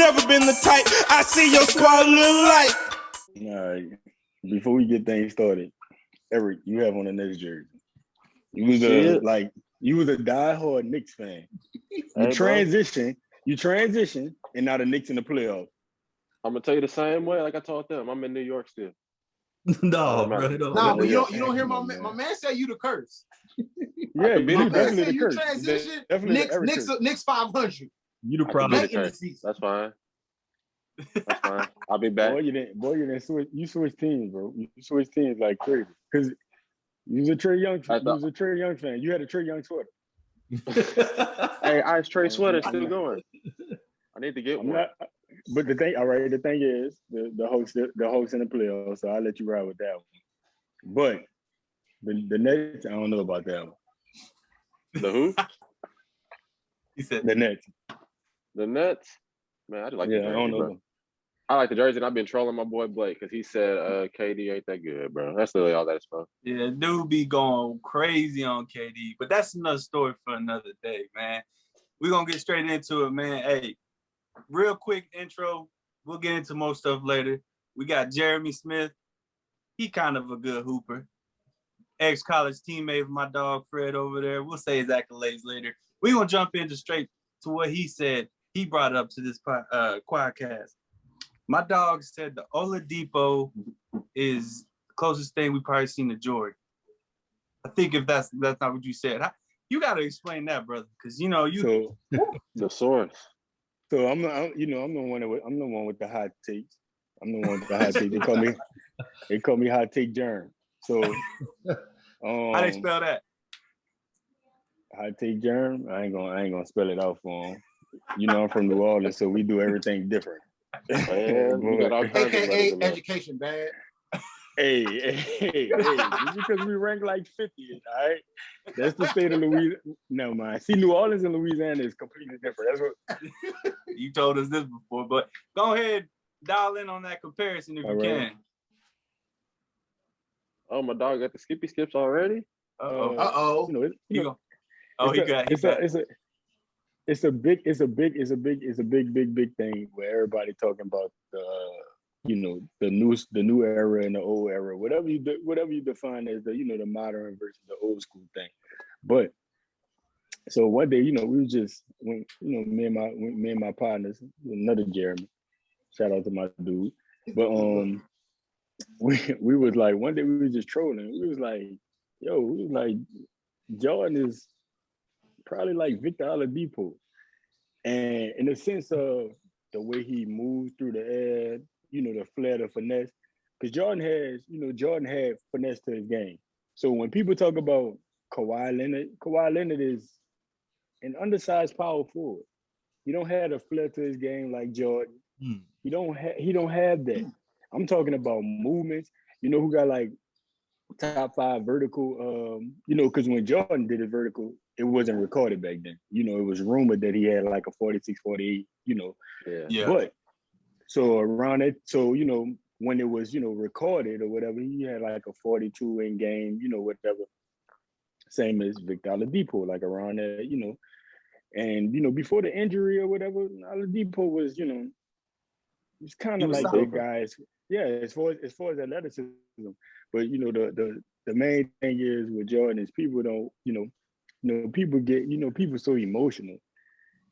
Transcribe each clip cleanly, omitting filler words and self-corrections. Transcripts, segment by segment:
never been the type. I see your squad look like. All right. Before we get things started, Eric, you have on the next jersey. You was a diehard Knicks fan. You transition, and now the Knicks in the playoffs. I'm gonna tell you the same way, like I told them. I'm in New York still. No, bro. No, but you don't hear my man say you the curse. Yeah, you definitely the curse. Transition. Definitely Knicks 500. You the problem. That's fine. That's fine. I'll be back. Boy, you didn't switch. You switched teams, bro. You switched teams like crazy. Because you was a Trae Young fan. You had a Trae Young sweater. Hey, Ice Trae sweater still going. I need to get one. But the thing is, the host in the playoffs, so I'll let you ride with that one. But the Nets, I don't know about that one. The who? He said the Nets. The Nets? Man, I just like the jersey, I don't know. Bro. I like the jersey, and I've been trolling my boy Blake because he said KD ain't that good, bro. That's literally all that's fun. Yeah, dude be going crazy on KD, but that's another story for another day, man. We're going to get straight into it, man. Hey, real quick intro. We'll get into more stuff later. We got Jeremy Smith. He kind of a good hooper. Ex-college teammate of my dog Fred over there. We'll say his accolades later. We're going to jump into straight to what he said. He brought up to this podcast. My dog said the Oladipo is the closest thing we probably seen to Jordan. I think if that's not what you said, you got to explain that, brother, because you the source. So I'm the one with the hot takes. I'm the one with the hot takes. They call me hot take germ. So how they spell that? Hot take germ. I ain't gonna spell it out for him. I'm from New Orleans, so we do everything different. Man, we got all kinds AKA of education bad. Hey, just because we rank like 50, all right? That's the state of Louisiana. Never mind. See, New Orleans and Louisiana is completely different. That's what you told us this before, but go ahead, dial in on that comparison if you can. Oh, my dog got the skippy skips already. It's a big thing where everybody talking about the new era and the old era, whatever you define as the modern versus the old school thing. But so one day, we was just me and my partners, another Jeremy, shout out to my dude. But we was like, one day we was just trolling. We was like, Jordan is probably like Victor Oladipo. And in the sense of the way he moves through the air, the flair, the finesse, because Jordan had finesse to his game. So when people talk about Kawhi Leonard is an undersized power forward. He don't have a flair to his game like Jordan. He don't have that. I'm talking about movements. Who got like top 5 vertical, because when Jordan did it vertical, it wasn't recorded back then. It was rumored that he had like a 46, 48, Yeah. But so around it, so when it was, recorded or whatever, he had like a 42 in game, whatever. Same as Victor Oladipo, like around there, and before the injury or whatever, Oladipo was, he's kind of like the guys. Yeah, as far as athleticism. But the main thing is with Jordan is people don't, people get, people so emotional.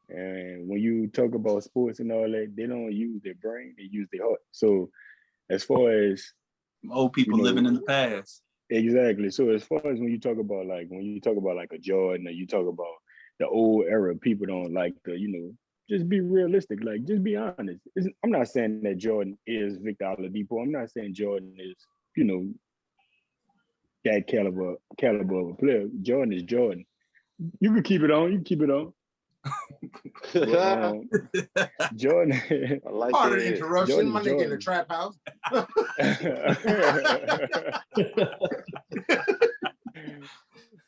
And when you talk about sports and all that, they don't use their brain, they use their heart. So as far as old people living in the past. Exactly. So as far as when you talk about like a Jordan or you talk about the old era, people don't like the, just be realistic. Like, just be honest. I'm not saying that Jordan is Victor Oladipo. I'm not saying Jordan is, that caliber of a player. Jordan is Jordan. You can keep it on. But, Jordan. I like Part of the interruption. My nigga in the trap house.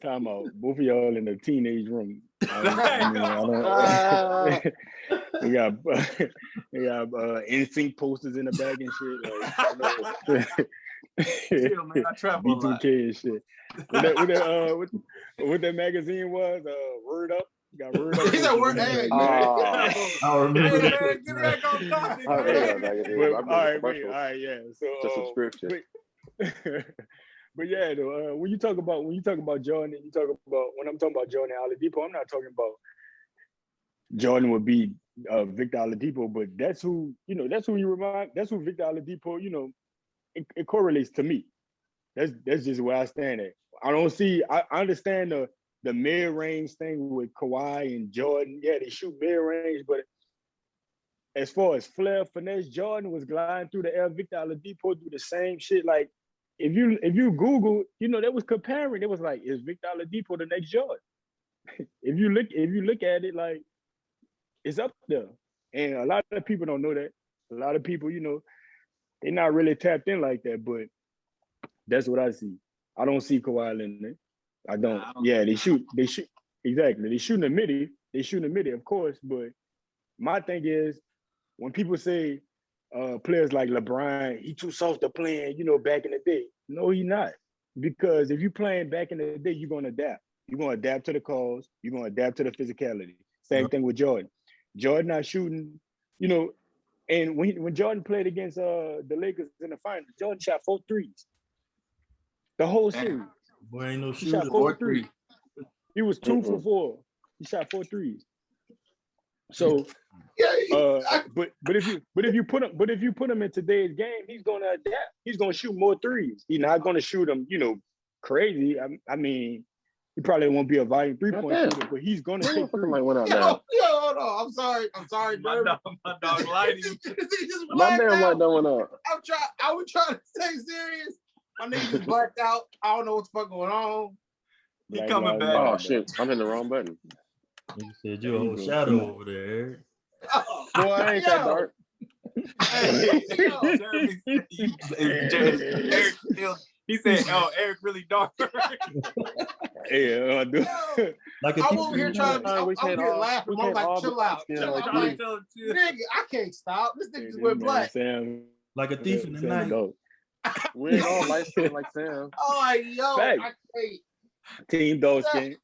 Time out. Both of y'all in the teenage room. We got NSYNC posters in the bag and shit. Chill, man, I travel a lot. B2K and shit. What that magazine was? Word Up. Got word up. He said, "Word, hey, I remember Hey, that. man, get back on topic, I man. All right, wait, all right, yeah. So It's a subscription. But yeah, though, when you talk about Jordan, you talk about when I'm talking about Jordan and Oladipo, I'm not talking about Jordan would be Victor Oladipo, but that's who that's who Victor Oladipo, it correlates to me. That's just where I stand at. I understand the mid-range thing with Kawhi and Jordan. Yeah, they shoot mid-range, but as far as flair, finesse, Jordan was gliding through the air. Victor Oladipo do the same shit. Like, if you Google, that was comparing. It was like, is Victor Oladipo the next Jordan? if you look at it, like, it's up there. And a lot of people don't know that. A lot of people, they're not really tapped in like that. But that's what I see. I don't see Kawhi Leonard. I don't. Yeah, they shoot. Exactly. They shoot in the midi. They shoot in the midi, of course. But my thing is, when people say players like LeBron, he too soft to playing, back in the day. No, he not. Because if you playing back in the day, you're gonna adapt. You're gonna adapt to the calls. You're gonna adapt to the physicality. Same thing with Jordan. Jordan not shooting, and when Jordan played against the Lakers in the finals, Jordan shot 4 threes. The whole series. Boy, ain't no He shot shooter. 4 threes. He was 2 for 4. He shot 4 threes. So, but if you put him in today's game, he's gonna adapt. He's gonna shoot more threes. He's not gonna shoot them, crazy. I mean, he probably won't be a volume 3-point shooter, but he's gonna take threes. Went out Yo, now. hold on. I'm sorry, My Derby. dog lighting. My damn light done went out. I was trying to stay serious. My nigga just blacked out. I don't know what the fuck going on. He Black coming Lives back. Matter, Oh shit, I'm in the wrong button. You said you're a whole shadow over there, Eric. Boy, I ain't that dark. Hey, Jeremy said Eric still. He said, "Oh, Eric really dark." Yeah, I do. Like a I'm thief over here in the trying night. to. We I'm can't here all- laughing. we I'm can't all like, be chill out. skin Chill like out. you. Like, nigga, I can't stop. This nigga just went black. Sam, Like a thief in the night. We ain't all light skinned like Sam. Oh, like, yo, Fact. I can't. Team dog skin.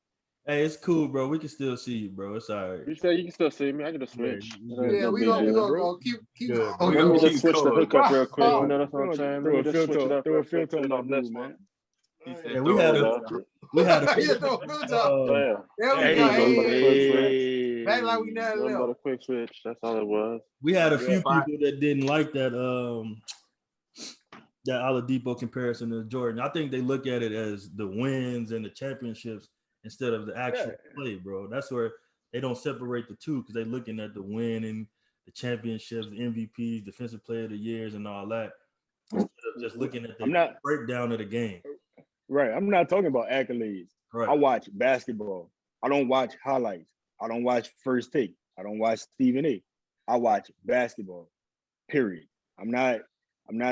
Hey, it's cool, bro. We can still see you, bro. It's all right. You said you can still see me. I get a switch. Yeah, we gonna go keep Good, going. Let me keep just switch the going. hookup real quick. Bro, You know that's what I'm saying. Throw Let a me just switch it up. filter real quick. on my Put it on this dude, one. man. He said, Yeah, we had a Yeah, throw a filter up. Yeah. There we Hey, go. Nothing but a quick switch. Hey, back like we never Nothing but a left. quick switch. That's all it was. we had a few Yeah. people that didn't like that Oladipo comparison to Jordan. I think they look at it as the wins and the championships instead of the actual play, bro. That's where they don't separate the two because they're looking at the win and the championships, the MVPs, defensive player of the years, and all that. Instead of just looking at the breakdown of the game. Right. I'm not talking about accolades. Right. I watch basketball. I don't watch highlights. I don't watch First Take. I don't watch Stephen A. I watch basketball. Period. I'm not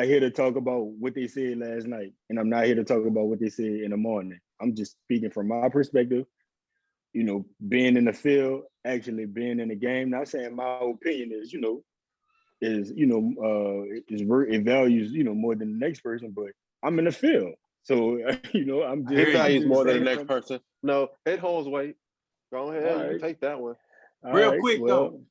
here to talk about what they said last night, and I'm not here to talk about what they said in the morning. I'm just speaking from my perspective, being in the field, actually being in the game. Not saying my opinion is, it values, more than the next person, but I'm in the field. So, I'm just. It values more than the saying next person. No, it holds weight. Go ahead, you can take that one. Real quick though,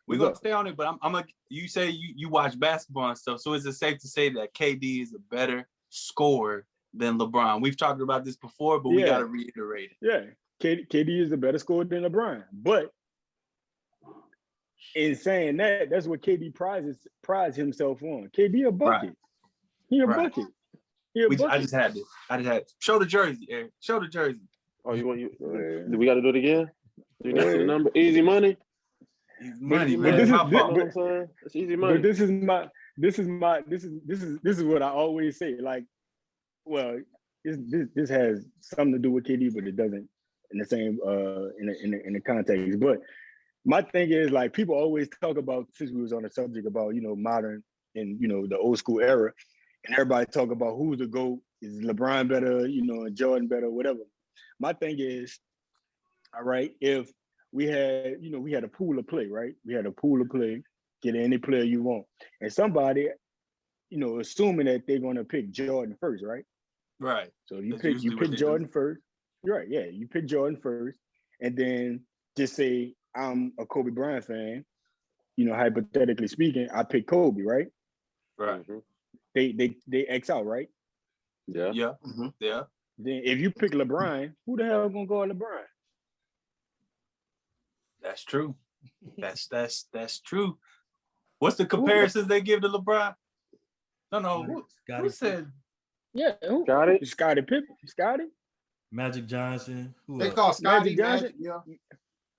we're gonna stay on it, but I'm gonna. You say you watch basketball and stuff, so is it safe to say that KD is a better scorer than LeBron? We've talked about this before, but we gotta reiterate it. Yeah, KD is a better scorer than LeBron, but in saying that, that's what KD prides himself on. KD a bucket. He a bucket. He a bucket. I just had to. Show the jersey, Eric. Show the jersey. Oh, do we got to do it again? Do you know the number? Easy money. Money, but man. this is You know what I'm saying? It's easy money. But this is what I always say. Like, well, this has something to do with KD, but it doesn't in the same in the context. But my thing is, like, people always talk about, since we was on the subject about modern and the old school era, and everybody talk about who's the GOAT. Is LeBron better? And Jordan better? Whatever. My thing is, all right, if we had a pool of play, right? We had a pool of play, get any player you want. And somebody, assuming that they're gonna pick Jordan first, right? Right. So you That's pick Jordan first. You're right, yeah. You pick Jordan first, and then just say I'm a Kobe Bryant fan, you know, hypothetically speaking, I pick Kobe, right? Right. Mhm. They X out, right? Yeah. Yeah. Mhm. Yeah. Then if you pick LeBron, who the hell gonna guard LeBron? That's true. That's true. What's the comparisons they give to LeBron? No. Who Scottie said? Yeah, who? Got it. Scottie Pippen, Scottie. Magic Johnson. Who They else? call Scotty Magic Magic. Yeah.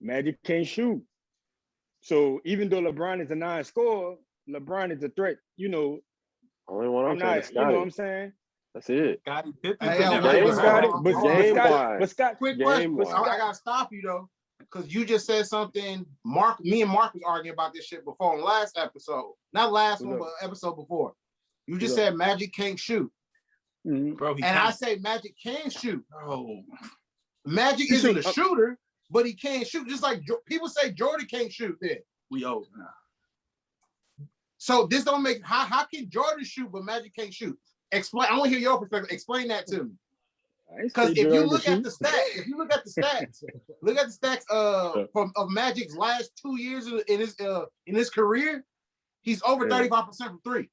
Magic can't shoot. So even though LeBron is a non-scorer, LeBron is a threat. You know, Only one I'm I'm saying is not. You know what Scotty. I'm saying? That's it. Scottie Pippen. Hey, could yo, never wait, get wait, Scotty, hold on, but, hold on. but Game Scotty, wise. but Scott, Quick Game question. wise. I gotta stop you though, because you just said something. Me and Mark was arguing about this shit before on the last episode. Not last What's one, up? but episode before. You just What's up? said Magic can't shoot. Mhm. Bro, he And I can't. say Magic can shoot. Bro, Magic You isn't see, a shooter, but he can shoot. Just like people say Jordan can't shoot then. we old now. So this don't make how can Jordan shoot but Magic can't shoot? Explain. I want to hear your perspective. Explain that to me. I ain't Because say if you Jordan look to at shoot. the stats, look at the stats of Magic's last 2 years in his career, he's over Yeah. 35% from three.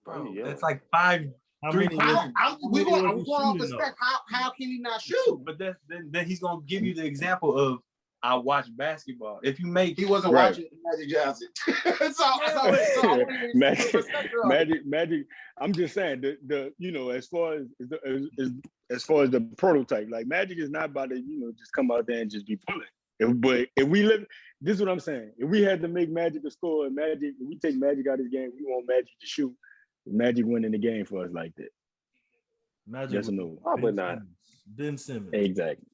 Bro, Yeah. that's like 5. How Three many? pounds. We're going was he off the shooting, stats. How can he not shoot? But then he's gonna give you the example of I watch basketball. If you make He wasn't Right. watching Magic Johnson. so Magic. I'm just saying the you know as far as the prototype, like Magic is not about to just come out there and just be pulling. But if we live, this is what I'm saying. If we had to make Magic a score, if we take Magic out of this game, we want Magic to shoot. Magic winning the game for us like that. Magic Yes or was no? Probably Ben not. Simmons. Ben Simmons. Exactly.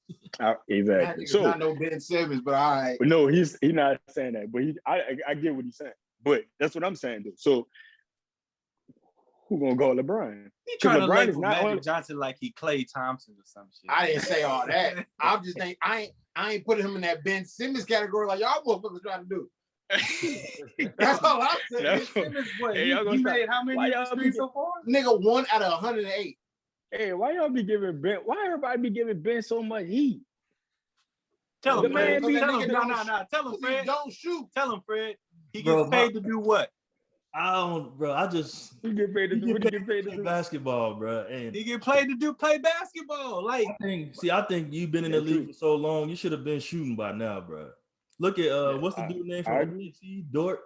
Exactly. Magic is So not no Ben Simmons, but all right. but no, he's not saying that. But I get what he's saying. But that's what I'm saying though. So who gonna go LeBron? he trying to LeBron label is not Magic only- Johnson like he Clay Thompson or some shit. I didn't say all that. I'm just saying I ain't putting him in that Ben Simmons category like y'all motherfuckers trying to do. That's all I'm saying. No. Ben Simmons, what? Hey, y'all he gonna stop. made how Why many y'all of his be threes so far? Nigga 1 out of 108. Hey, why y'all be giving Ben? Why everybody be giving Ben so much heat? Tell The him, man Fred. be- Tell him, don't- no. Tell him, He Fred. don't shoot. Tell him, Fred. He Bro, gets paid to do what? I don't, bro. I just He get paid to do what he get paid to play do. basketball, bro. And He get paid to play basketball. Like I think you've been in the That's league true. for so long. You should have been shooting by now, bro. Look at what's the dude name I from agree. OKC? Dort.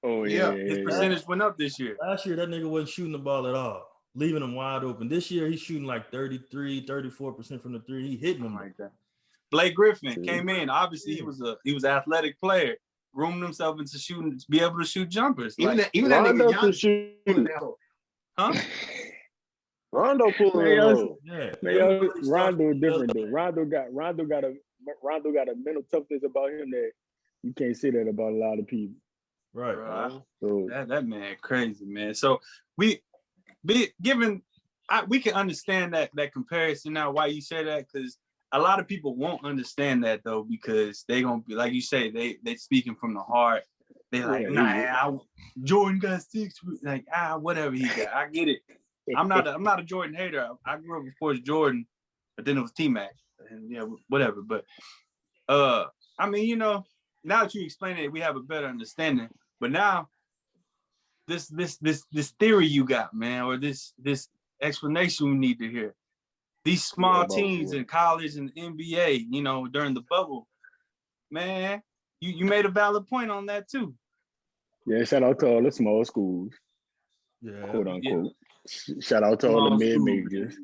Oh yeah. his percentage went up this year. Last year, that nigga wasn't shooting the ball at all, leaving him wide open. This year, he's shooting like 33, 34% from the three. He hitting them. Like that. Blake Griffin True. came in. Obviously, he was an athletic player, groomed himself into shooting, to be able to shoot jumpers. Even Like, that nigga Rondo can Giannis. shoot. huh? Rondo pulling Man, it y'all- low. Yeah. Man, y'all, Everybody starts Rondo with different the- though. Rondo got a mental toughness about him that you can't say that about a lot of people. Right. Bro, So that man crazy, man. So we can understand that comparison now. Why you say that? Because a lot of people won't understand that though, because they gonna be like you say, they speaking from the heart. They like, Yeah, Jordan got 6. Like, whatever he got. I get it. I'm not a Jordan hater. I grew up, of course, Jordan, but then it was T-Mac, and yeah, whatever. But I mean, now that you explain it, we have a better understanding. But now, this theory you got, man, or this explanation we need to hear. These small teams in college and NBA, during the bubble, man, you made a valid point on that too. yeah, shout out to all the small schools, Yeah. quote unquote. Shout out to all the Small mid school. majors.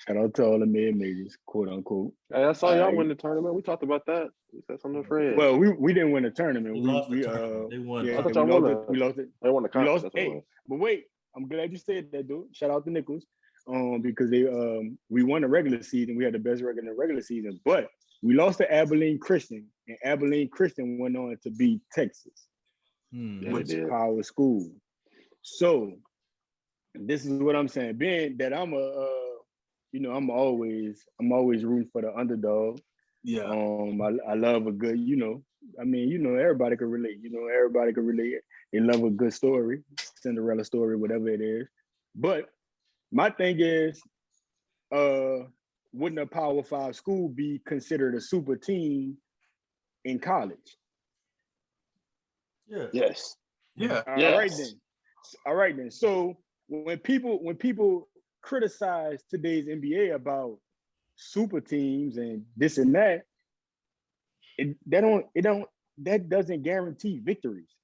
Shout out to all the mid majors, quote unquote. Hey, I saw y'all Alright. win the tournament. We talked about that. We said something to Fred. Well, we didn't win the tournament. They We lost the tournament. They won. Yeah, I thought we y'all won lost it. We lost it. they won the We conference. lost. That's what it Hey, was. but wait, I'm glad you said that, dude. Shout out to Nichols, because they we won the regular season. We had the best record in the regular season, but we lost to Abilene Christian, and Abilene Christian went on to beat Texas, Hmm. Yeah, they which did. power school. So this is what I'm saying. Being that I'm I'm always rooting for the underdog. Yeah. I love a good, everybody can relate. Everybody can relate. They love a good story, Cinderella story, whatever it is. But my thing is, wouldn't a Power 5 school be considered a super team in college. Yeah. Yes. Yeah. All Yes. right then. All right then. So when people criticize today's NBA about super teams and this and that, that doesn't guarantee victories.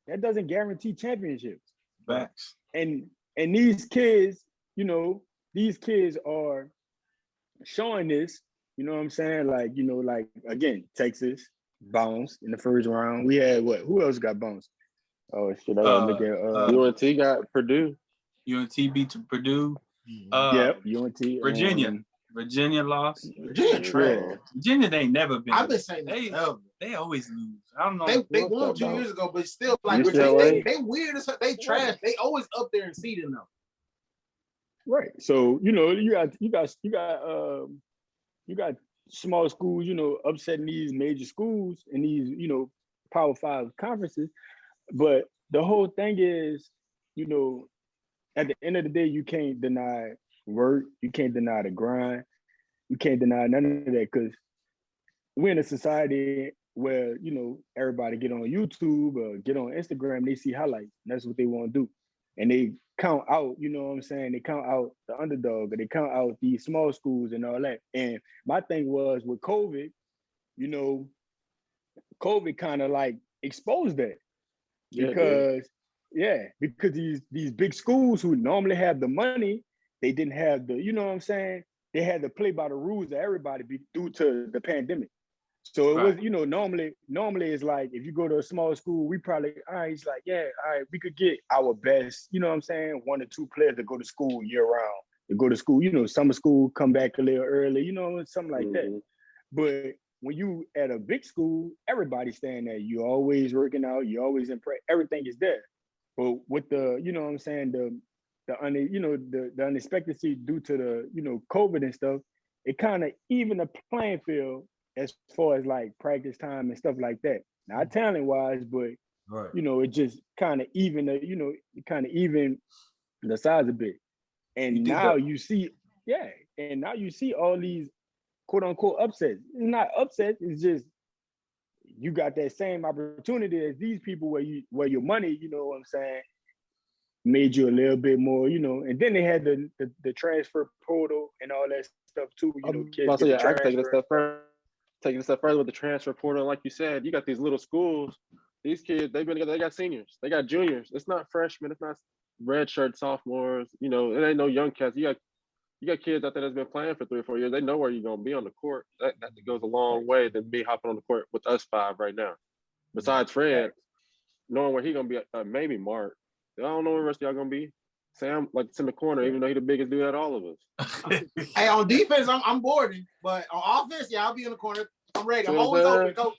That doesn't guarantee championships. Facts. And these kids, these kids are showing this, you know what I'm saying? Like, like again, Texas bounced in the first round. We had what? Who else got bounced? Oh shit! I gotta look at UNT got Purdue. UNT beat to Purdue. Yep, UNT. Virginia. Virginia lost. Virginia trash. Virginia, they never been. I've been saying that. They always lose. I don't know. They What's won up, 2 dog? years ago, but still, like UCLA? Virginia, they weird as hell. They trash. They always up there and seeding them. Right. So you got small schools, upsetting these major schools in these Power 5 conferences. But the whole thing is, at the end of the day, you can't deny work. You can't deny the grind. You can't deny none of that, because we're in a society where, everybody get on YouTube or get on Instagram, they see highlights. And that's what they want to do. And they count out, you know what I'm saying? They count out the underdog, or they count out these small schools and all that. And my thing was with COVID, COVID kind of like exposed that. Because these big schools who normally have the money, they didn't have the, you know what I'm saying? They had to play by the rules of everybody due to the pandemic. So it was, normally it's like, if you go to a small school, we probably, all right, it's like, yeah, all right, we could get our best, you know what I'm saying? 1 or 2 players to go to school year round, to go to school, summer school, come back a little early, something like that. But when you at a big school, everybody's staying there. You're always working out, you're always impressed, everything is there. But with the, you know what I'm saying, the unexpectancy due to the, COVID and stuff, it kind of even the playing field as far as like practice time and stuff like that. Not talent wise, but Right. it just kind of even even the size a bit. And now you see all these quote unquote upsets. It's not upsets, it's just you got that same opportunity as these people where your money, you know what I'm saying, made you a little bit more, and then they had the transfer portal and all that stuff too. Kids get the transfer. Taking a step further with the transfer portal, like you said, you got these little schools. These kids, they got seniors, they got juniors. It's not freshmen, it's not redshirt sophomores. It ain't no young cats. You got kids out there that's been playing for 3 or 4 years. They know where you're gonna be on the court. That goes a long way than me hopping on the court with us 5 right now. Besides Fred, knowing where he's gonna be, maybe Mark. I don't know where the rest of y'all gonna be. Sam, like, it's in the corner, even though he's the biggest dude out of all of us. Hey, on defense, I'm boarding, but on offense, I'll be in the corner. I'm ready. I'm See always what I'm open, coach.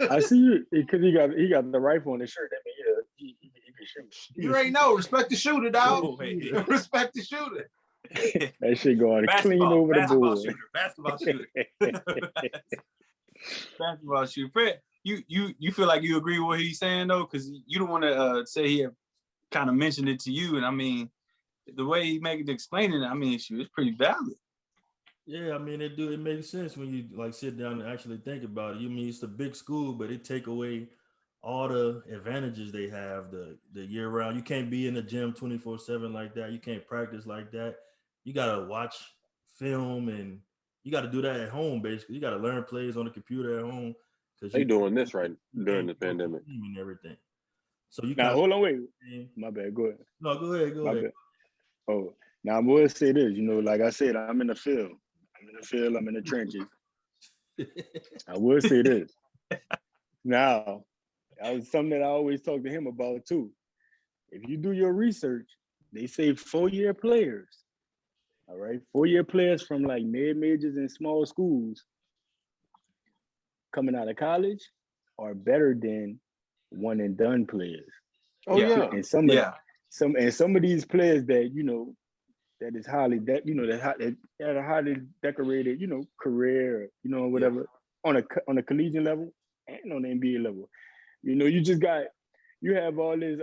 I see you because he got the rifle on his shirt. I mean, he can shoot. You already know. Respect the shooter, dog. Oh, hey. Respect the shooter. That shit going clean over the board. Basketball shooter. Basketball shooter. Fred, you feel like you agree with what he's saying though, because you don't want to say he have kind of mentioned it to you, and I mean, the way he make it explaining it, I mean, it's pretty valid. Yeah, I mean, it makes sense when you like sit down and actually think about it. You mean it's a big school, but it take away all the advantages they have the year round. You can't be in the gym 24/7 like that. You can't practice like that. You gotta watch film, and you got to do that at home. Basically, you got to learn plays on the computer at home because They doing this right during the pandemic and everything. So you now hold on, wait. My bad. Go ahead. No, go ahead. Go ahead. Bad. Oh, now I will say this. Like I said, I'm in the field. I'm in the trenches. I will say this. Now, that was something that I always talk to him about too. If you do your research, they say 4-year players. All right, 4-year players from like mid-majors and small schools coming out of college are better than one and done players. Oh yeah. And some of these players that that is highly that had a highly decorated career, whatever, on a collegiate level and on the NBA level. You have all this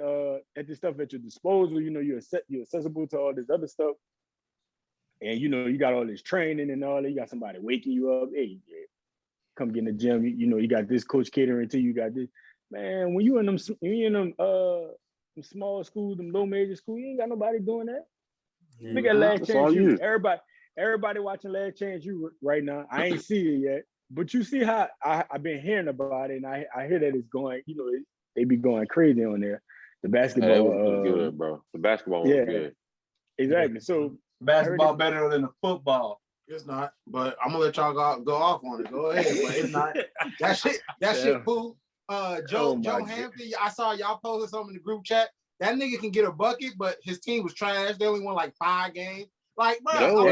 at this stuff at your disposal. You're accessible to all this other stuff. And you got all this training and all that. You got somebody waking you up. Hey, come get in the gym. You know, you got this coach catering to you. You got this. Man, when you in them small schools, them low major schools, you ain't got nobody doing that. Look at Last That's all Chance U. you. Everybody watching Last Chance U right now. I ain't see it yet, but you see how I've been hearing about it, and I hear that it's going. You know, they be going crazy on there. The basketball That was good, bro. The basketball was good. Exactly. So Basketball better than the football. It's not, but I'm gonna let y'all go off on it. Go ahead, but it's not. That shit cool. Joe Hampton, I saw y'all posted something in the group chat. That nigga can get a bucket, but his team was trash. They only won like 5 games. Like, bro, Joe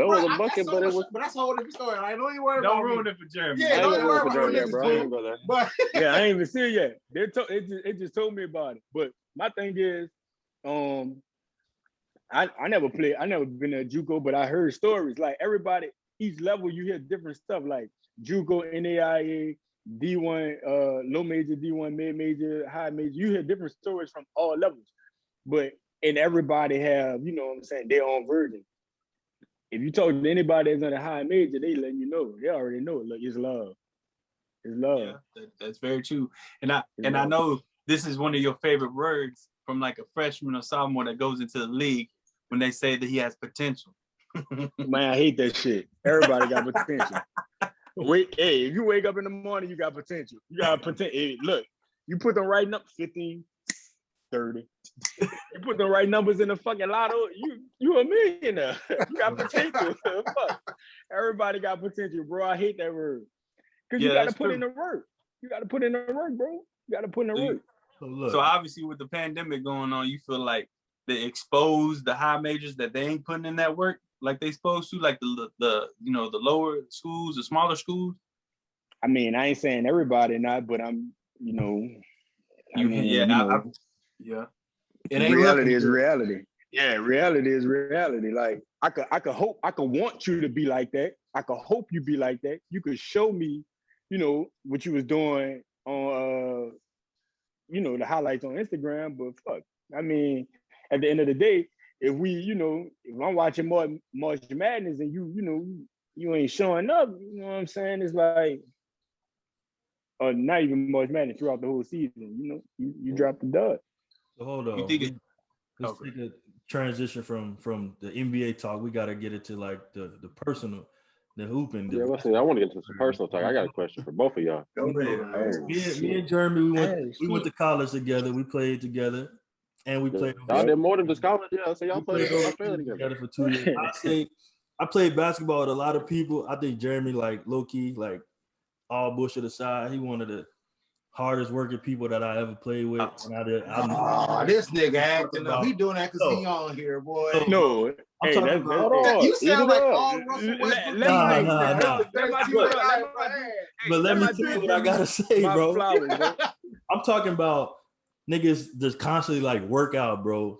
was a bucket, but it was. But that's a whole different story. Like, don't even worry Don't about ruin me. it for Jeremy. Yeah, don't worry about Jeremy, niggas, bro. I ain't go there. But yeah, I ain't even see it yet. It just told me about it. But my thing is, I never played. I never been a JUCO, but I heard stories. Like everybody, each level you hear different stuff. Like JUCO, NAIA, D1, low major, D1, mid major, high major. You hear different stories from all levels, and everybody have, you know what I'm saying, their own version. If you talk to anybody that's on a high major, they letting you know. They already know. Look, it's love. It's love. Yeah, that's very true. And I know this is one of your favorite words from like a freshman or sophomore that goes into the league when they say that he has potential. Man, I hate that shit. Everybody got potential. Hey, if you wake up in the morning, you got potential. You got potential. Hey, look, you put them right up 15, 30. You put the right numbers in the fucking lotto, you a millionaire. You got potential. Fuck. Everybody got potential, bro. I hate that word. Because you got to put in the work. You got to put in the work, bro. You got to put in the work. So obviously with the pandemic going on, you feel like they expose the high majors that they ain't putting in that work like they supposed to, like the lower schools, the smaller schools. I mean, I ain't saying everybody not, but I'm, yeah. Reality is reality. Yeah, reality is reality. Like I could hope, I could want you to be like that. I could hope you be like that. You could show me, what you was doing on the highlights on Instagram, but fuck. I mean, at the end of the day, if we, if I'm watching March Madness and you ain't showing up, you know what I'm saying? It's like, or not even March Madness, throughout the whole season, you drop the dud. So hold on. Let's take a transition from the NBA talk. We got to get it to like the personal, the hooping. Yeah, I want to get into some personal talk. I got a question for both of y'all. Me and Jeremy, we went to college together. We played together, and we played. Y'all did more than just college, yeah. So y'all played together for 2 years. I played basketball with a lot of people. I think Jeremy, like low key, like all bullshit aside, he one of the hardest working people that I ever played with. This nigga acting up. He doing that because he on here, boy. No. I'm talking about, you sound like all Russell Westbrook. But let me tell you what I gotta say, bro. I'm talking about niggas just constantly like workout, bro.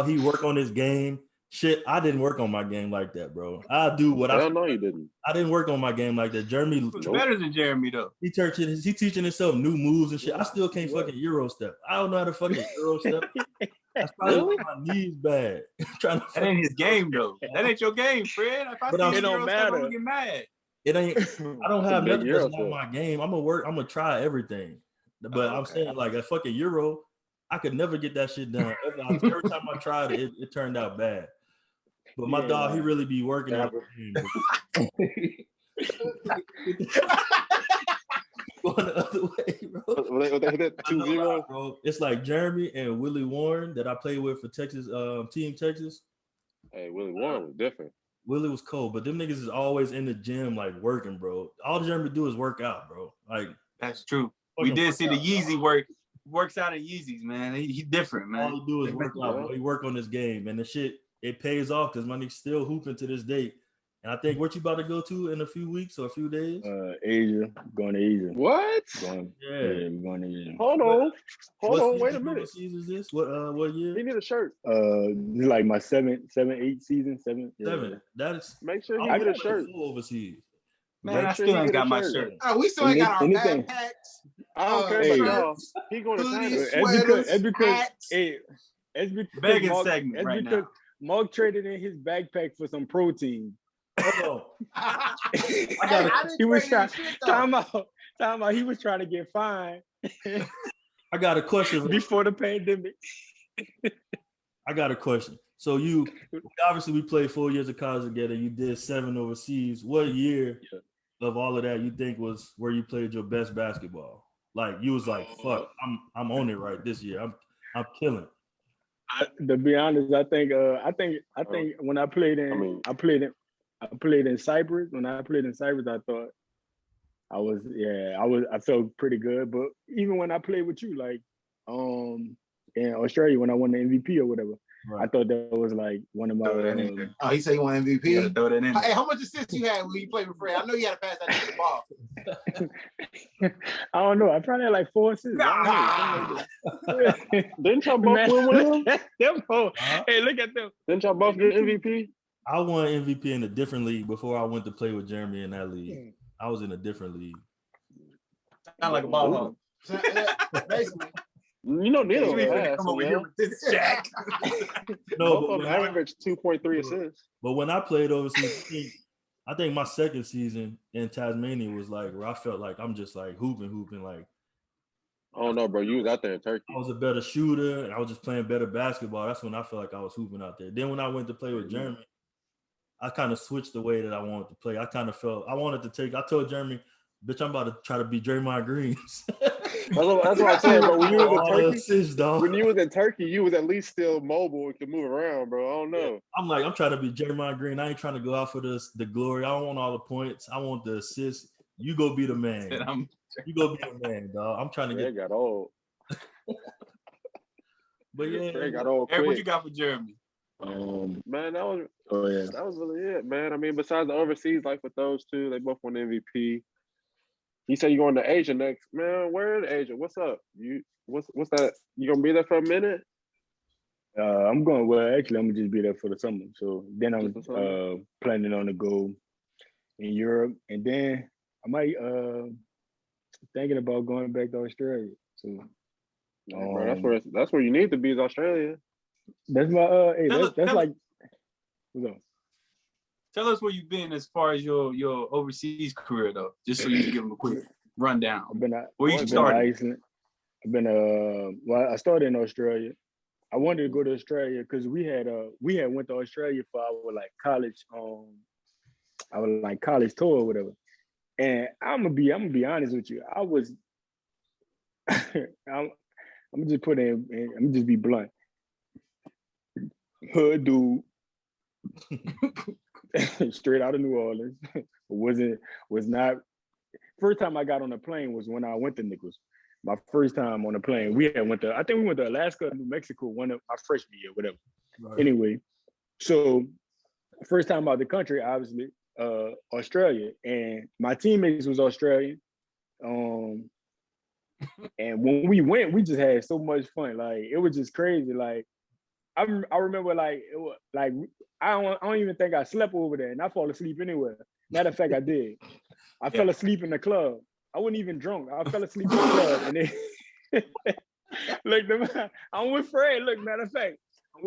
He work on his game. Shit, I didn't work on my game like that, bro. I do what I know you didn't. I didn't work on my game like that. Jeremy better than Jeremy though. He teaching himself new moves and shit. I still can't fucking Euro step. I don't know how to fucking Euro step. That's probably why my knees bad. That ain't his game though. That ain't your game, Fred. If I see it don't matter. Step, I'm gonna get mad. It ain't. I don't have nothing that's not my game. I'm gonna try everything. But I'm saying like a fucking Euro, I could never get that shit done. Every time I tried it, it turned out bad. But my dog, he really be working on it. Going the other way, bro. 2-0, bro. It's like Jeremy and Willie Warren that I played with for Texas, Team Texas. Hey, Willie Warren was different. Willie was cold, but them niggas is always in the gym, like working, bro. All Jeremy do is work out, bro. Like that's true. We did see the Yeezy works out in Yeezys, man. He different, man. All he do is work out, bro. He work on this game, and the shit it pays off because my nigga's still hooping to this day. And I think what you about to go to in a few weeks or a few days? Asia. Going to Asia. What? Going to Asia. Hold on. Wait a minute. What season is this? What year? He need a shirt. This is like my 8 season. 7. Yeah. That is. Make sure he get a shirt. Overseas. Man, I still ain't got my shirt. We still ain't got our backpacks. I don't care about y'all. He going to China. It's because begging segment right now. Mark traded in his backpack for some protein. Hold on. Hey, gotta- I didn't He was trade trying. any shit, though. Time out. He was trying to get fined I got a question. before the pandemic. I got a question. So you obviously we played 4 years of college together. You did 7 overseas. What year of all of that you think was where you played your best basketball? Like you was like, fuck, I'm on it right this year. I'm killing. To be honest, I think when I played in I played in Cyprus. When I played in Cyprus, I thought I felt pretty good. But even when I played with you, like in Australia when I won the MVP or whatever, Right. I thought that was like one of my Throw that in there. Oh, he said he won You gotta MVP. throw that in Hey, there. how much assists you had when you played with Fred? I know you had to pass that nigga the ball. I don't know. I probably had like 4 assists. I don't know. Didn't y'all both win with him? Them hoes. Huh? Hey, look at them. Didn't y'all both get MVP? I won MVP in a different league before I went to play with Jeremy in that league. I was in a different league. Sound like a ball hog. So, basically, You know, neither You of ain't them finna ass, come over yeah. here with this jack. No, Both but of them averaged 2.3 assists. when I played overseas, I think my second season in Tasmania was like where I felt like I'm just like hooping. Like Oh no, bro, you was out there in Turkey. I was a better shooter and I was just playing better basketball. That's when I felt like I was hooping out there. Then when I went to play with Jeremy, I kind of switched the way that I wanted to play. I kind of felt I wanted to take. I told Jeremy, "Bitch, I'm about to try to be Draymond Green." That's what I'm saying, bro. When you was in All the Turkey, assists, dog. when you was in Turkey, you was at least still mobile and could move around, bro. I don't know. I'm like, I'm trying to be Draymond Green. I ain't trying to go out for the glory. I don't want all the points. I want the assists. You go be the man. You go be the man, dog. I'm trying to They get. got old. But yeah, They got old Eric, what quick. you got for Jeremy? Man, that was Yeah. that was really it, man. I mean, besides the overseas, like with those two, they both won MVP. You said you're going to Asia next, man. Where in Asia? What's up? What's that? You gonna be there for a minute? I'm going. Well, actually, I'm gonna just be there for the summer. So then I'm Just the summer? planning on to go in Europe, and then I might thinking about going back to Australia. So Bro, that's where you need to be is Australia. that's my hey, that's like what's up? Tell us where you've been as far as your overseas career, though, just so you can give them a quick rundown. I've been Where you I've been started? to Iceland. I've been well, I started in Australia. I wanted to go to Australia because we had went to Australia for our like college college tour or whatever. And I'm gonna be honest with you. I was I'm just put in I'm just be blunt. Hood dude straight out of New Orleans. was not first time I got on a plane was when I went to Nichols. My first time on a plane. We went to Alaska, New Mexico, one of my freshman year, whatever. right. Anyway, so first time out the country, obviously, Australia. And my teammates was Australian. And when we went, we just had so much fun. Like it was just crazy. Like I remember like it was like I don't even think I slept over there and I fall asleep anywhere. Matter of fact, I did. I fell asleep in the club. I wasn't even drunk. I fell asleep in the club. And then look, I'm with Fred. Look, matter of fact, I'm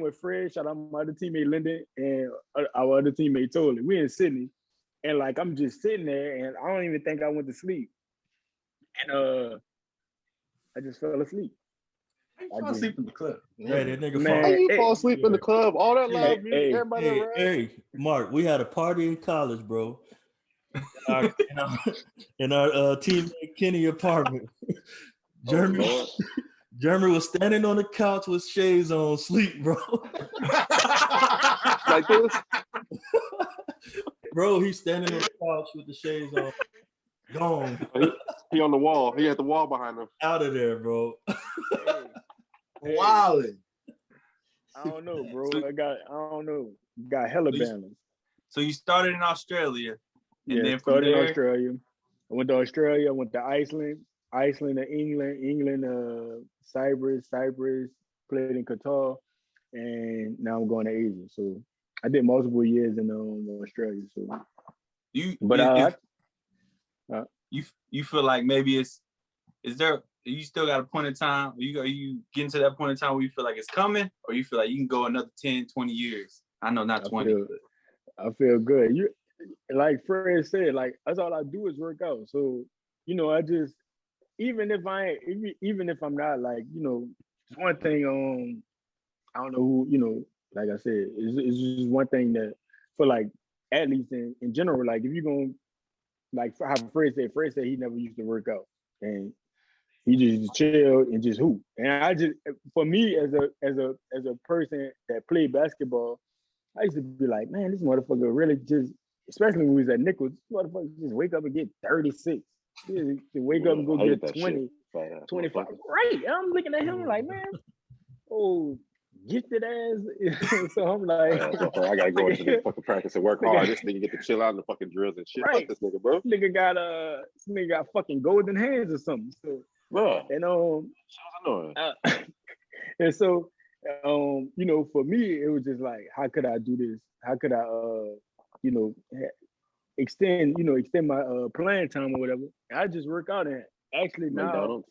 with Fred. Shout out my other teammate Lyndon and our other teammate Tolley. We in Sydney. And like I'm just sitting there and I don't even think I went to sleep. And I just fell asleep. I fall asleep in the club. Hey, that nigga Man, How you hey, fall asleep in the club? All that loud music, hey, everybody around. Hey, Mark, we had a party in college, bro. In our teammate Kenny apartment. Jeremy, Lord. Jeremy was standing on the couch with shades on, sleep, bro. Like this. Bro, he's standing on the couch with the shades on. Gone. He on the wall. He had the wall behind him. Out of there, bro. wildin'. I don't know, bro. I don't know. Got hella balance. So you started in Australia, and Yeah, then from started in there, Australia. I went to Australia. I went to Iceland to England, Cyprus, played in Qatar, and now I'm going to Asia. So I did multiple years in Australia. So, you feel like maybe is there? You still got a point in time? Are you getting to that point in time where you feel like it's coming, or you feel like you can go another 10, 20 years? I know not 20. I feel good. You like Fred said, like that's all I do is work out. So, I just even if I ain't even if I'm not like, it's one thing I don't know who, like I said, it's just one thing that for like athletes in general, like if you're gonna like how Fred said he never used to work out and he just chill and just hoop. And I just for me as a person that played basketball, I used to be like, man, this motherfucker really just, especially when we was at Nichols, this motherfucker just wake up and get 36. To wake up and go get 20, 25. Right. And I'm looking at him like, man, oh, gifted ass. So I'm like, I gotta go into the fucking practice and work hard. This nigga get to chill out in the fucking drills and shit. Right. Fuck this nigga, bro. This nigga got fucking golden hands or something. So, Bro. And annoying. And so, for me, it was just like, how could I do this? How could I, extend my playing time or whatever? I just work out and actually now McDonald's.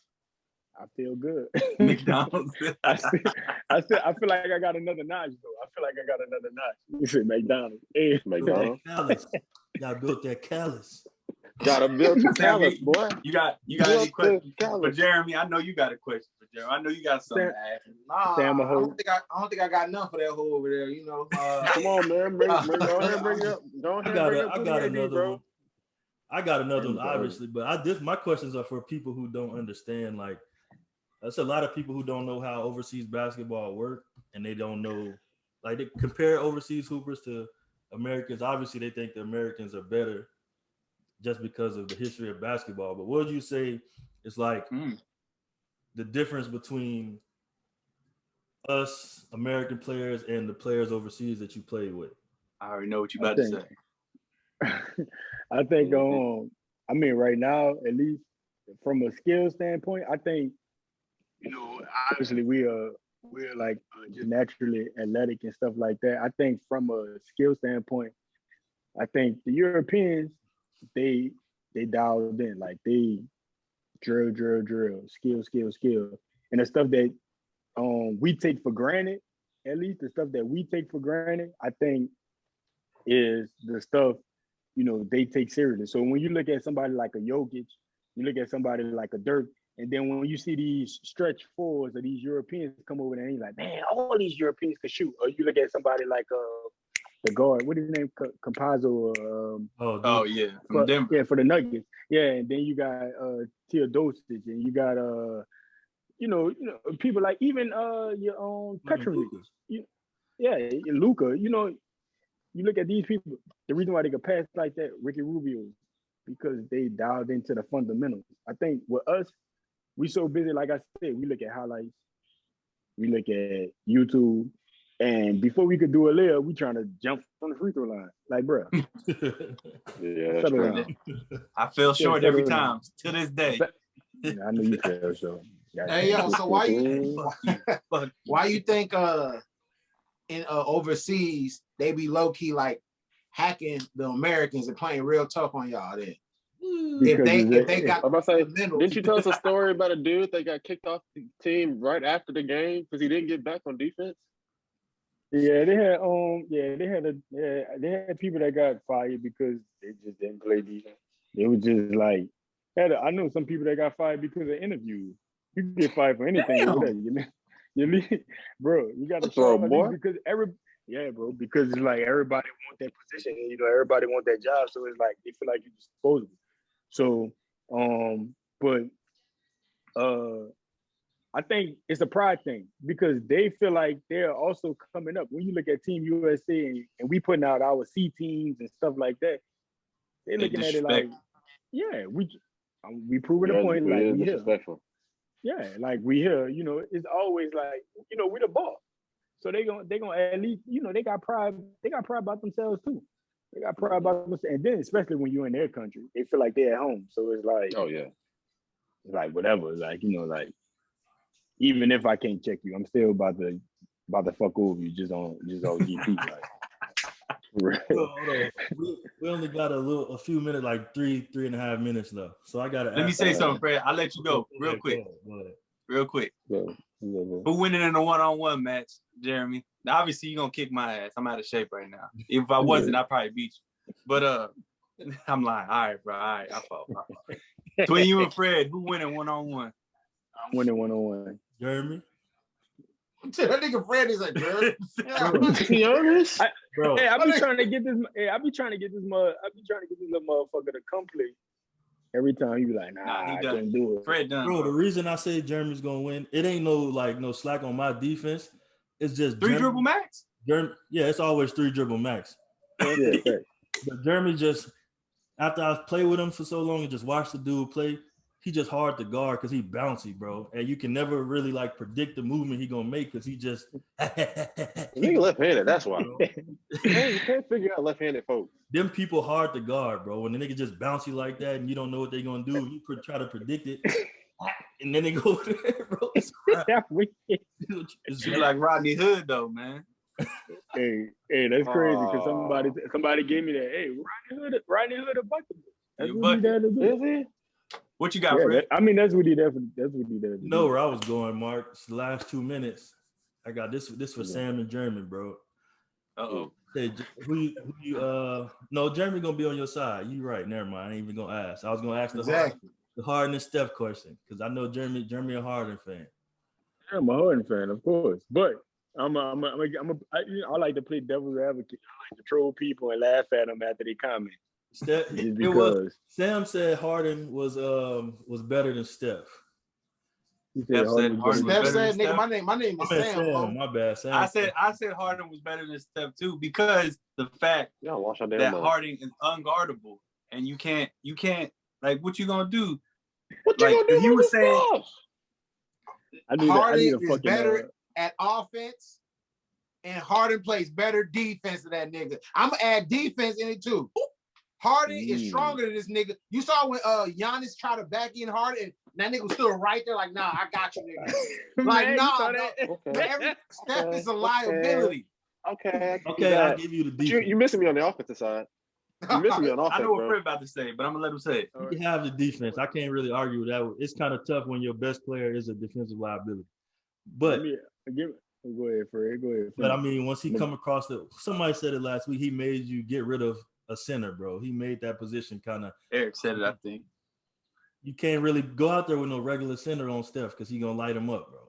I feel good. McDonald's. I feel like I got another notch though. I feel like I got another notch. You said McDonald's. Hey. McDonald's. Callus. Y'all built that callus. Gotta build your callus, boy. You got any questions for Jeremy? I know you got a question for Jeremy. I know you got something to ask. Nah, Sam, I don't think I got enough for that hole over there. Come on, man. Bring it up. I got another one. I got another one, obviously, but my questions are for people who don't understand. Like, that's a lot of people who don't know how overseas basketball work, and they don't know, like, they compare overseas hoopers to Americans. Obviously, they think the Americans are better just because of the history of basketball. But what would you say is like the difference between us American players and the players overseas that you play with? I already know what you about to say. I think, right now, at least from a skill standpoint, I think, obviously we're like just naturally athletic and stuff like that. I think from a skill standpoint, I think the Europeans, they dialed in, like they drill, skill. And the stuff that we take for granted, at least the stuff that we take for granted, I think is the stuff, they take seriously. So when you look at somebody like a Jokic, you look at somebody like a Dirk, and then when you see these stretch fours of these Europeans come over there and you're like, man, all these Europeans can shoot. Or you look at somebody like the guard, what is his name? Campazzo. Yeah, from Denver. Yeah, for the Nuggets. Yeah, and then you got Teodosic, and you got people like even your own Petrovic. Luka. You look at these people. The reason why they could pass like that, Ricky Rubio, because they dialed into the fundamentals. I think with us, we so busy. Like I said, we look at highlights, we look at YouTube. And before we could do a layup, we trying to jump from the free throw line. Like, bro. Yeah, that's right. I fell short every time to this day. I know you fell short. Hey, yo, so why you think in overseas they be low key like hacking the Americans and playing real tough on y'all then? If they got, I'm about to say, didn't you tell us a story about a dude that got kicked off the team right after the game because he didn't get back on defense? Yeah, they had people that got fired because they just didn't play defense. It was just like, I know some people that got fired because of interviews. You can get fired for anything. Bro, you got to show up because because it's like everybody want that position. Everybody want that job. So it's like they feel like you're disposable. So, I think it's a pride thing because they feel like they're also coming up. When you look at Team USA and we putting out our C teams and stuff like that, they're looking at it like, yeah, we proving a point like we here. Yeah, like we here. It's always like, we the boss. So they gonna at least, they got pride. They got pride about themselves too. They got pride about themselves, and then especially when you're in their country, they feel like they're at home. So it's like, oh yeah, it's like whatever. Like like. Even if I can't check you, I'm still about to fuck over you just on GP. Like, right. Hold on. We only got a few minutes, like 3.5 minutes left. So I gotta. Let me say something, Fred. I'll let you go real quick. Go ahead. Real quick. Who winning in a one-on-one match, Jeremy? Now, obviously, you're gonna kick my ass. I'm out of shape right now. If I wasn't, I'd probably beat you. But I'm lying. All right, bro. All right, I fought. Between you and Fred, who winning one-on-one? I'm winning 1-on-1. Jeremy. That nigga Fred is like, Jeremy. Be honest. Bro, Hey, I be trying to get this. Hey, I be trying to get this little motherfucker to complete. Every time he be like, nah, he I done. couldn't do it. Fred done. bro, the reason I say Jeremy's gonna win, it ain't no slack on my defense. It's just Three dribble max? Jeremy, yeah, it's always 3 dribble max. Yeah, fact. But Jeremy just, after I've played with him for so long and just watched the dude play, he just hard to guard because he bouncy, bro. And you can never really like predict the movement he gonna make because he just Nigga left-handed. That's why. You can't figure out left-handed folks. them people hard to guard, bro. When the nigga just bouncy like that and you don't know what they gonna do, you could try to predict it, and then they go over there, bro. It's You like Rodney Hood though, man. Hey, that's crazy because somebody gave me that. Hey, Rodney Hood a bucket. That's You what he bucket. there to do. Is he? What you got, Yeah, Fred? I mean, that's what he there for. That's what he there to You know do. where I was going, Mark. It's the last 2 minutes. I got this for Sam and Jeremy, bro. Uh-oh. Hey, no, Jeremy gonna be on your side. You right. Never mind. I ain't even gonna ask. I was gonna ask the Harden and Steph question because I know Jeremy a Harden fan. Yeah, I'm a Harden fan, of course, but I like to play devil's advocate. I like to troll people and laugh at them after they comment. Steph, Just it because. was Sam said Harden was better than Steph. He Steph said was Harden better Steph was better said, than nigga, Steph? my name is I meant Sam. Sam, bro. my bad. Sam. I said Harden was better than Steph too because the fact Y'all wash our damn that mouth. Harden is unguardable and you can't like what you gonna do? What you Like, gonna do? he was with saying- this stuff? I need Harden a is fucking better at offense, and Harden plays better defense than that nigga. I'm gonna add defense in it too. Harden is stronger than this nigga. You saw when Giannis tried to back in Harden, and that nigga was still right there, like, nah, I got you, nigga. Like, Man, you nah, saw no. that? Okay. Every step is a liability. Okay. Okay, I'll give you the But defense. you missing me on the offensive side. You missing me on offense, I know what bro. Fred about to say, but I'm gonna let him say it. You can have the defense. I can't really argue with that. It's kind of tough when your best player is a defensive liability. But Go ahead, Fred. Go ahead. I mean, once he come across somebody said it last week, he made you get rid of a center, bro. He made that position kind of. Eric said it, I think. You can't really go out there with no regular center on Steph because he gonna light him up, bro.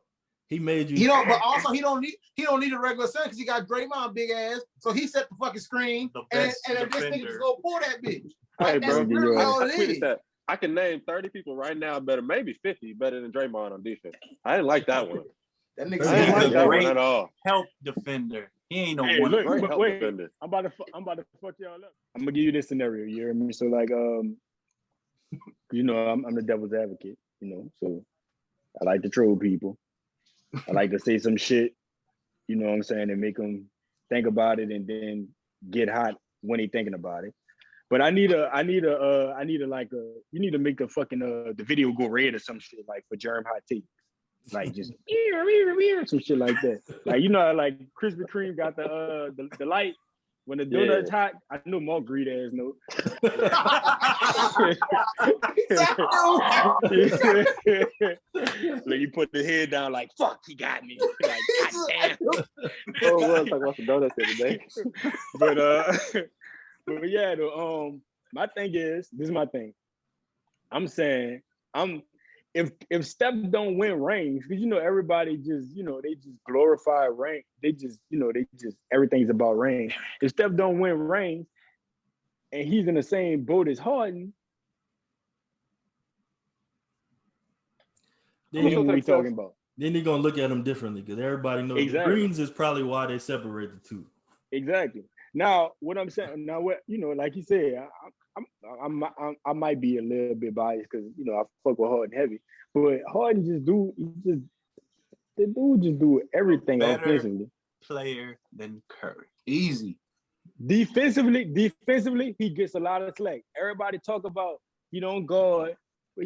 He made you. He don't, but also he don't need a regular center because he got Draymond big ass. So he set the fucking screen, The and best this nigga defender. just go pull that bitch. Hey, Like, that's bro. really all I it tweeted is. that. I can name 30 people right now better, maybe 50 better than Draymond on defense. I didn't like that one. That I nigga didn't He's like a that great- one at all. Help defender. He ain't no Hey, one. look, Great but help wait, defender. I'm about to fuck y'all up. I'm gonna give you this scenario. You hear me? So like, you know, I'm the devil's advocate. You know, so I like to troll people. I like to say some shit. You know what I'm saying, and make them think about it, and then get hot when they thinking about it. But you need to make the fucking the video go red or some shit like for Germ Hot Take. Like just some shit like that. Like you know how, like Krispy Kreme got the light when the donut's hot. I know Mark greed ass no. Like you put the head down like fuck he got me. Like goddamn. Oh, we'll talk about the donuts the other day. but yeah, my thing is, this is my thing. I'm saying, if Steph don't win rings, because you know everybody just, you know, they just glorify ring. They just, you know, everything's about rings. If Steph don't win rings, and he's in the same boat as Harden, Then what are we talking about? Then you're gonna look at them differently because everybody knows Exactly. the greens is probably why they separate the two. Exactly. Now, what I'm saying, what you know, like you said, I might be a little bit biased because you know I fuck with Harden heavy, but Harden the dude just do everything Better offensively. player than Curry. Easy. Defensively, he gets a lot of slack. Everybody talk about he don't guard, but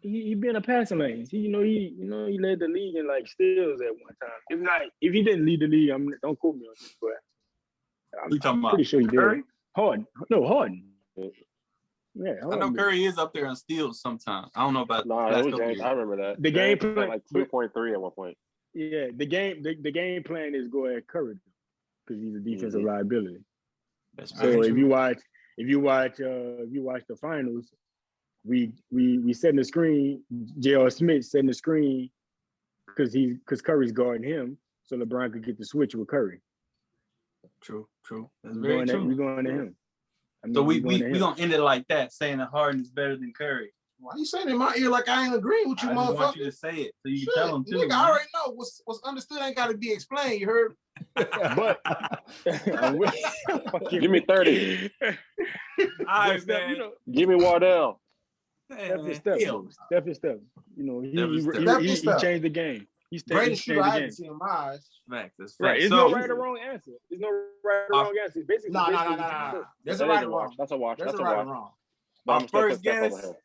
he been a passing lane. He led the league in like steals at one time. If he didn't lead the league, don't quote me on this, but You talking I'm about pretty sure he did. Curry? Harden. Yeah, I know Curry is up there on steals sometimes. I don't know about Nah, last it was couple James. years. I remember that. The game James plan- had like 2.3 at one point. Yeah, the game plan is go at Curry because he's a defensive liability. That's So very if true. you watch the finals, we setting the screen. J.R. Smith setting the screen because Curry's guarding him, so LeBron could get the switch with Curry. True. That's very true. We're going to him. I mean, So we going to him. gonna end it like that, saying that Harden is better than Curry. Why you saying in my ear like I ain't agreeing with you, I just motherfucker? want you to say it so you Shit, can tell them too. nigga, man. I already know what's understood ain't got to be explained. You heard? But Give me 30. All right, Steph, man. you know, Give me Wardell. Steph Man, is Steph. hell Bro. Steph is Steph. You know, Steph is he Steph. changed the game. He Greatest changed shooter the I game. haven't seen in my eyes. Facts, that's Right. facts. There's So no right or wrong answer. There's no right or wrong answer. Basically, No. There's a That right is and a wash. wrong. That's a wash. There's That's a a right wash. and wrong. But our I'm still first put Steph over guest, him.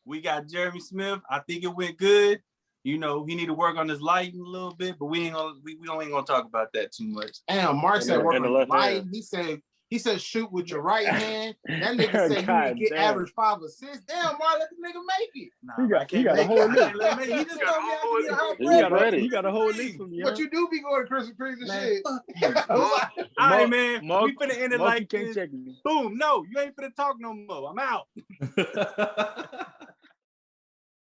we got Jeremy Smith. I think it went good. You know, he need to work on his lighting a little bit, but we ain't gonna talk about that too much. Damn, Mark said work And the on left the light. hand. He said shoot with your right hand. That nigga said you God need to get damn. average 5 assists. Damn, Mark, let the nigga make it. Nah, He got a whole I list. can't let him make it. He just told me I can get a hot He bread. got ready. You got a whole list from me. But you do be going to Krispy Kreme and Man, shit. fuck you. All right, man. Mark, We finna end it Mark, like you can't this. check me. Boom. No, you ain't finna talk no more. I'm out.